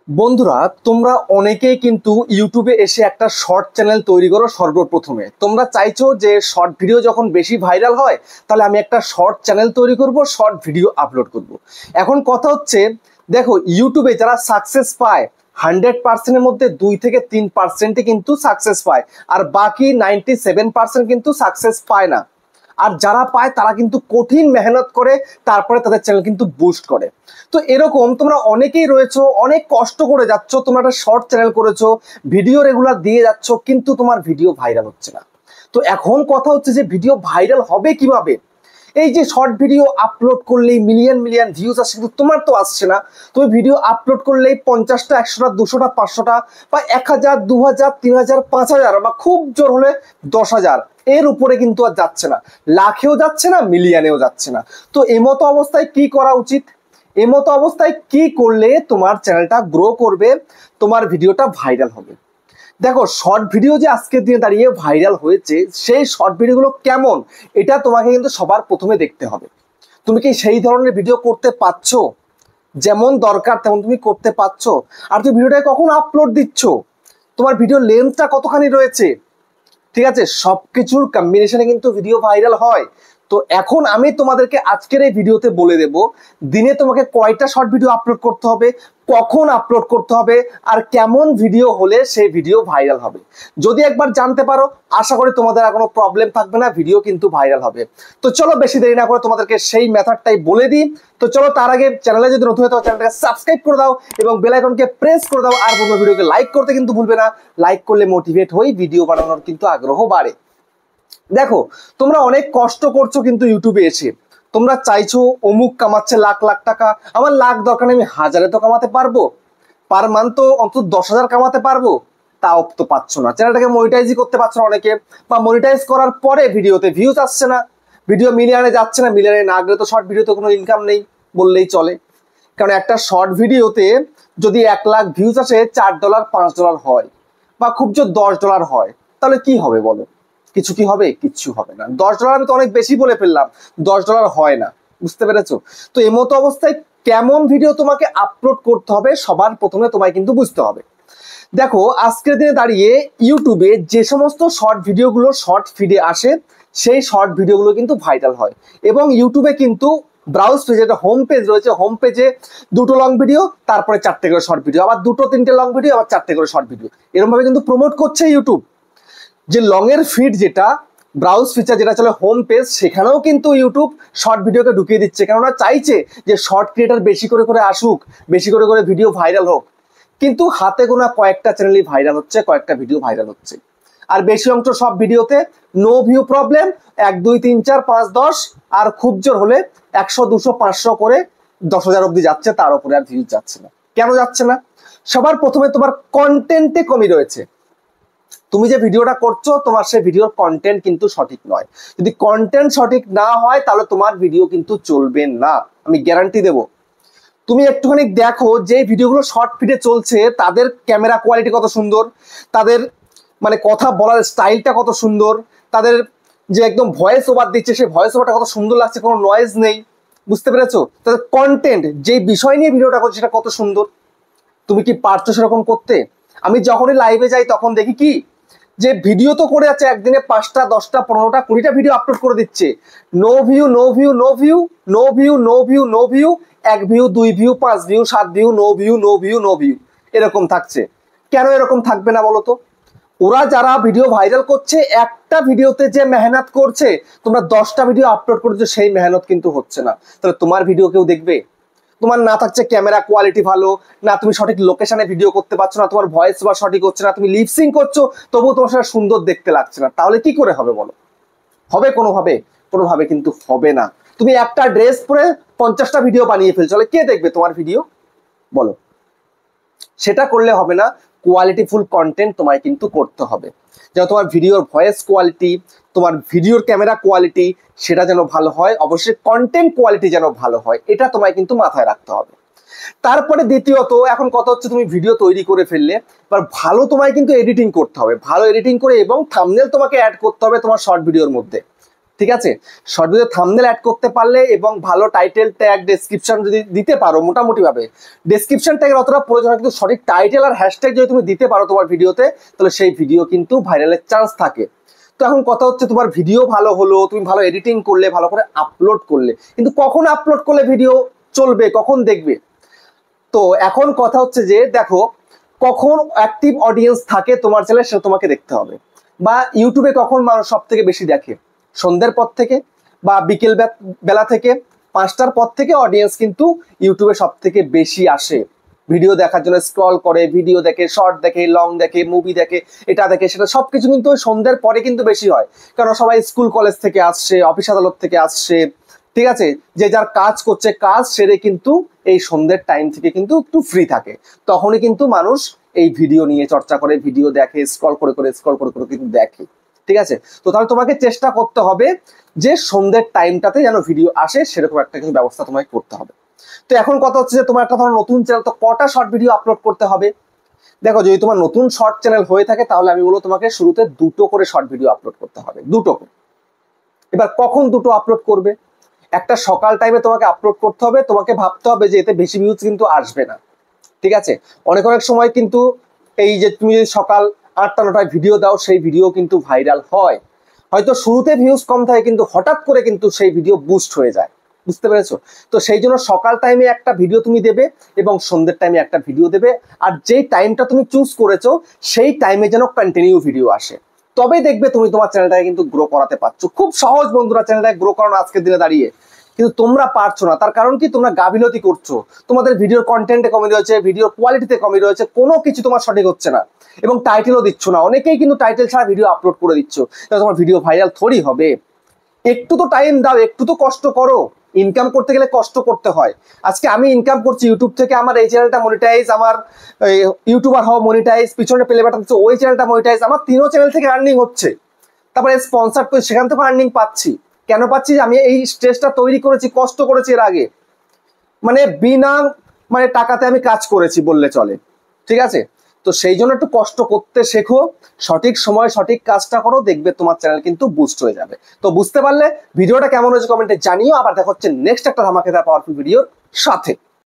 বন্ধুরা, তোমরা অনেকেই কিন্তু ইউটিউবে এসে একটা শর্ট চ্যানেল তৈরি করো। সর্বপ্রথমে তোমরা চাইছো যে শর্ট ভিডিও যখন বেশি ভাইরাল হয় তাহলে আমি একটা শর্ট চ্যানেল তৈরি করব, শর্ট ভিডিও আপলোড করব। এখন কথা হচ্ছে, দেখো ইউটিউবে যারা সাকসেস পায় 100%-এর মধ্যে 2 থেকে 3%ই কিন্তু সাকসেস পায়, আর বাকি 97% কিন্তু সাকসেস পায় না। আর যারা পায় তারা কিন্তু কঠিন মেহনত করে, তারপরে তাদের চ্যানেল কিন্তু বুস্ট করে। তো এরকম তোমরা অনেকেই রয়েছো, অনেক কষ্ট করে যাচ্ছ, তোমরা একটা শর্ট চ্যানেল করেছো, ভিডিও রেগুলার দিয়ে যাচ্ছ, কিন্তু তোমার ভিডিও ভাইরাল হচ্ছে না। তো এখন কথা হচ্ছে যে ভিডিও ভাইরাল হবে কিভাবে? এই যে শর্ট ভিডিও আপলোড করলেই মিলিয়ন মিলিয়ন ভিউজ আসে, কিন্তু তোমার তো আসছে না। তুমি ভিডিও আপলোড করলেই 50টা, 100টা, 200টা, 500টা, বা 1000, 2000, 3000, 5000, বা খুব জোর হলে 10,000, এর উপরে কিন্তু আর যাচ্ছে না। লাখেও যাচ্ছে না, মিলিয়নেও যাচ্ছে না। তো এমতো অবস্থায় কি করা উচিত? এমতো অবস্থায় কি করলে তোমার চ্যানেলটা গ্রো করবে, তোমার ভিডিওটা ভাইরাল হবে? দেখো, শর্ট ভিডিও যে আজকের দিনে দাঁড়িয়ে ভাইরাল হয়েছে, সেই শর্ট ভিডিওগুলো কেমন এটা তোমাকে কিন্তু সবার প্রথমে দেখতে হবে। তুমি কি সেই ধরনের ভিডিও করতে পারছো? যেমন দরকার তেমন তুমি করতে পারছো? আর তুমি ভিডিওটা কখন আপলোড দিচ্ছ? তোমার ভিডিও লেন্থটা কতখানি রয়েছে? ঠিক আছে, সবকিছুর কম্বিনেশনে কিন্তু ভিডিও ভাইরাল হয়। তো এখন আমি তোমাদেরকে আজকের এই ভিডিওতে বলে দেব, দিনে তোমাকে কয়টা শর্ট ভিডিও আপলোড করতে হবে, কখন আপলোড করতে হবে, আর কেমন ভিডিও হলে সেই ভিডিও ভাইরাল হবে। যদি একবার জানতে পারো, আশা করি তোমাদের আর কোনো প্রবলেম থাকবে না, ভিডিও কিন্তু ভাইরাল হবে। তো চলো বেশি দেরি না করে তোমাদেরকে সেই মেথডটাই বলে দিই। তো চলো, তার আগে চ্যানেলে যদি নতুন হয় তো চ্যানেলটাকে সাবস্ক্রাইব করে দাও এবং বেল আইকনকে প্রেস করে দাও। আর বন্ধু, ভিডিওকে লাইক করতে কিন্তু ভুলবে না। লাইক করলে মোটিভেট হই, ভিডিও বানানোর কিন্তু আগ্রহ বাড়ে। দেখো, তোমরা অনেক কষ্ট করছো কিন্তু ইউটিউবে এসে তোমরা চাইছো অমুক কামাচ্ছে লাখ লাখ টাকা, আমার লাখ দরকার নেই, আমি হাজারে তো কামাতে পারবো, পার মান্থ তো অন্তত 10,000 কামাতে পারবো। তাও তো পাচ্ছ না, চ্যানেলটাকে মনিটাইজই করতে পারছো না অনেকে, বা মনিটাইজ করার পরে ভিডিওতে ভিউজ আসছে না, ভিডিও মিলিয়নে যাচ্ছে না। মিলিয়নে না গেলে তো শর্ট ভিডিওতে কোনো ইনকাম নেই বললেই চলে। কারণ একটা শর্ট ভিডিওতে যদি 1 লাখ ভিউজ আসে, $4, $5 হয়, বা খুব জোর $10 হয়, তাহলে কি হবে বলো? কিছু কি হবে? কিচ্ছু হবে না। $10 আমি তো অনেক বেশি বলে ফেললাম, $10 হয় না। বুঝতে পেরেছো? তো এই মতো অবস্থায় কেমন ভিডিও তোমাকে আপলোড করতে হবে সবার প্রথমে তোমায় কিন্তু বুঝতে হবে। দেখো, আজকের দিনে দাঁড়িয়ে ইউটিউবে যে সমস্ত শর্ট ভিডিওগুলো শর্ট ফিডে আসে, সেই শর্ট ভিডিওগুলো কিন্তু ভাইরাল হয়। এবং ইউটিউবে কিন্তু ব্রাউজ পেজে, যেটা হোম পেজ রয়েছে, হোম পেজে 2টো লং ভিডিও, তারপরে 4টে করে শর্ট ভিডিও, আবার 2-3টে লং ভিডিও, আবার 4টে করে শর্ট ভিডিও, এরকম ভাবে কিন্তু প্রমোট করছে ইউটিউব। যে লং এর ফিড, যেটা ব্রাউজ ফিচার, যেটা চলে হোম পেজ, সেখানেও কিন্তু ইউটিউব শর্ট ভিডিওকে ঢুকিয়ে দিচ্ছে, কেননা চাইছে যে শর্ট ক্রিয়েটার বেশি করে করে আসুক, বেশি করে করে ভিডিও ভাইরাল হোক। কিন্তু হাতে গোনা কয়েকটা চ্যানেলই ভাইরাল হচ্ছে, কয়েকটা ভিডিও ভাইরাল হচ্ছে। আর বেশি অংশ সব ভিডিওতে নো ভিউ প্রবলেম, 1, 2, 3, 4, 5, 10, আর খুব জোর হলে 100, 200, 500 করে 10,000 অব্দি যাচ্ছে, তার উপরে আর ভিউজ যাচ্ছে না। কেন যাচ্ছে না? সবার প্রথমে তোমার কন্টেন্টে কমি রয়েছে। তুমি যে ভিডিওটা করছো, তোমার সেই ভিডিওর কন্টেন্ট কিন্তু সঠিক নয়। যদি কন্টেন্ট সঠিক না হয় তাহলে তোমার ভিডিও কিন্তু চলবে না, আমি গ্যারান্টি দেবো। তুমি একটুখানি দেখো, যে ভিডিওগুলো শর্ট ফিডে চলছে তাদের ক্যামেরা কোয়ালিটি কত সুন্দর, তাদের মানে কথা বলার স্টাইলটা কত সুন্দর, তাদের যে একদম ভয়েস ওভার দিচ্ছে, সেই ভয়েস ওভারটা কত সুন্দর লাগছে, কোনো নয়েজ নেই। বুঝতে পেরেছো? তাদের কন্টেন্ট, যে বিষয় নিয়ে ভিডিওটা করছে, সেটা কত সুন্দর। তুমি কি পারছো সেরকম করতে? আমি যখনই লাইভে যাই তখন দেখি কি, যে ভিডিও তো করে যাচ্ছে, একদিনে 5টা, 10টা, 15টা, 20টা ভিডিও আপলোড করে দিচ্ছে, no view, no view, no view, no view, no view, no view, 1 view, 2 view, 5 view, 7 view, no view, no view, no view, এরকম থাকছে। কেন এরকম থাকবে না বলো তো? ওরা যারা ভিডিও ভাইরাল করছে, একটা ভিডিওতে যে মেহনত করছে, তোমরা 10টা ভিডিও আপলোড করেছো, সেই মেহনত কিন্তু হচ্ছে না। তাহলে তোমার ভিডিও কেউ দেখবে? তোমার না থাকছে ক্যামেরা কোয়ালিটি ভালো, না তুমি সঠিক লোকেশনে ভিডিও করতে পারছো, না তোমার ভয়েস বা সঠিক হচ্ছে না, তুমি লিপসিং করছো তবুও তোমার সেটা সুন্দর দেখতে লাগছে না, তাহলে কি করে হবে বলো? হবে কোনোভাবে? কোনোভাবে কিন্তু হবে না। তুমি একটা ড্রেস পরে 50টা ভিডিও বানিয়ে ফেলছো, তাহলে কে দেখবে তোমার ভিডিও বলো? সেটা করলে হবে না। কোয়ালিটিফুল কন্টেন্ট তোমায় কিন্তু করতে হবে, যেন তোমার ভিডিওর ভয়েস কোয়ালিটি, তোমার ভিডিওর ক্যামেরা কোয়ালিটি, সেটা যেন ভালো হয়। অবশ্যই কন্টেন্ট কোয়ালিটি যেন ভালো হয়, এটা তোমায় কিন্তু মাথায় রাখতে হবে। তারপরে দ্বিতীয়ত, এখন কথা হচ্ছে তুমি ভিডিও তৈরি করে ফেললে, এবার ভালো তোমায় কিন্তু এডিটিং করতে হবে, ভালো এডিটিং করে, এবং থাম্বনেল তোমাকে অ্যাড করতে হবে তোমার শর্ট ভিডিওর মধ্যে। ঠিক আছে, শর্ট ভিডিও থাম্বনেল অ্যাড করতে পারলে এবং ভালো টাইটেল ট্যাগ ডেসক্রিপশন যদি দিতে পারো, মোটামুটি ভাবে ডেসক্রিপশন ট্যাগের অতটা প্রয়োজন হয়, কিন্তু সঠিক টাইটেল আর হ্যাশট্যাগ যদি তুমি দিতে পারো তোমার ভিডিওতে, তাহলে সেই ভিডিও কিন্তু ভাইরালের চান্স থাকে। তো এখন কথা হচ্ছে, তোমার ভিডিও ভালো হলো, তুমি ভালো এডিটিং করলে, ভালো করে আপলোড করলে, কিন্তু কখন আপলোড করলে ভিডিও চলবে, কখন দেখবে? তো এখন কথা হচ্ছে যে দেখো, কখন অ্যাক্টিভ অডিয়েন্স থাকে তোমার চ্যানেলে সেটা তোমাকে দেখতে হবে। বা ইউটিউবে কখন মানুষ সব থেকে বেশি দেখে, সন্ধ্যের পর থেকে বা বিকেল বেলা থেকে, 5টার পর থেকে অডিয়েন্স কিন্তু ইউটিউবে সব থেকে বেশি আসে ভিডিও দেখার জন্য, স্ক্রল করে ভিডিও দেখে, শর্ট দেখে, লং দেখে, মুভি দেখে, এটা দেখে সেটা, সবকিছু কিন্তু ওই সন্ধ্যের পরে কিন্তু বেশি হয়। কারণ সবাই স্কুল কলেজ থেকে আসছে, অফিস আদালত থেকে আসছে, ঠিক আছে, যে যার কাজ করছে, কাজ সেরে কিন্তু এই সন্ধ্যের টাইম থেকে কিন্তু একটু ফ্রি থাকে, তখনই কিন্তু মানুষ এই ভিডিও নিয়ে চর্চা করে, ভিডিও দেখে, স্ক্রল করে কিন্তু দেখে। ঠিক আছে, তো তাহলে তোমাকে চেষ্টা করতে হবে যে সন্ধ্যের টাইমটাতে যেন ভিডিও আসে, সেরকম একটা কিন্তু ব্যবস্থা তোমাকে করতে হবে। তো এখন কথা হচ্ছে যে তোমার একটা ধরো নতুন চ্যানেল, তো কটা শর্ট ভিডিও আপলোড করতে হবে? দেখো, যদি তোমার নতুন শর্ট চ্যানেল হয়ে থাকে তাহলে আমি বলবো তোমাকে শুরুতে 2টো করে শর্ট ভিডিও আপলোড করতে হবে, 2টো করে। এবার কখন 2টো আপলোড করবে? একটা সকাল টাইমে তোমাকে আপলোড করতে হবে, তোমাকে ভাবতে হবে যে এতে বেশি ভিউজ কিন্তু আসবে না। ঠিক আছে, অনেক সময় কিন্তু এই যে তুমি যদি সকাল 8টা 9টায় ভিডিও দাও, সেই ভিডিও কিন্তু ভাইরাল হয়, হয়তো শুরুতে ভিউজ কম থাকে কিন্তু হঠাৎ করে কিন্তু সেই ভিডিও বুস্ট হয়ে যায়, বুঝতে পেরেছো? তো সেই জন্য সকাল টাইমে একটা ভিডিও তুমি দেবে এবং সন্ধ্যের টাইমে একটা ভিডিও দেবে, আর যেই টাইমটা তুমি চুজ করেছো সেই টাইমে যেন কন্টিনিউ ভিডিও আসে, তবে দেখবে তুমি তোমার চ্যানেলটাকে কিন্তু গ্রো করাতে পারছো। খুব সহজ বন্ধুরা চ্যানেলটাকে গ্রো করানো আজকের দিনে দাঁড়িয়ে, কিন্তু তোমরা পারছো না। তার কারণ কি? তোমরা গাফিলতি করছো, তোমাদের ভিডিওর কন্টেন্টে কমে রয়েছে, ভিডিওর কোয়ালিটিতে কমে রয়েছে, কোনো কিছু তোমার সঠিক হচ্ছে না, এবং টাইটেলও দিচ্ছ না। অনেকেই কিন্তু টাইটেল ছাড়া ভিডিও আপলোড করে দিচ্ছ, তোমার ভিডিও ভাইরাল থোড়ি হবে। একটু তো টাইম দাও, একটু তো কষ্ট করো। ইনকাম করতে গেলে কষ্ট করতে হয়। আজকে আমি ইনকাম করছি ইউটিউব থেকে, আমার এই চ্যানেলটা মনিটাইজ, আমার ইউটিউবার হওয়া মনিটাইজ, পিছনে প্লে বাটন হচ্ছে ওই চ্যানেলটা মনিটাইজ, আমার 3ও চ্যানেল থেকে আর্নিং হচ্ছে। তারপরে স্পন্সর করে সেখান থেকে আর্নিং পাচ্ছি। কেন পাচ্ছি? আমি এই স্টেজটা তৈরি করেছি, কষ্ট করেছি এর আগে, মানে বিনা টাকাতে আমি কাজ করেছি বললে চলে। ঠিক আছে, তো সেই জন্য একটু কষ্ট করতে শেখো, সঠিক সময় সঠিক কাজটা করো, দেখবে তোমার চ্যানেল কিন্তু বুস্ট হয়ে যাবে। তো বুঝতে পারলে ভিডিওটা কেমন হয়েছে কমেন্টে জানিও। আবার দেখা হচ্ছে নেক্সট একটা ধামাকেদার পাওয়ারফুল ভিডিওর সাথে।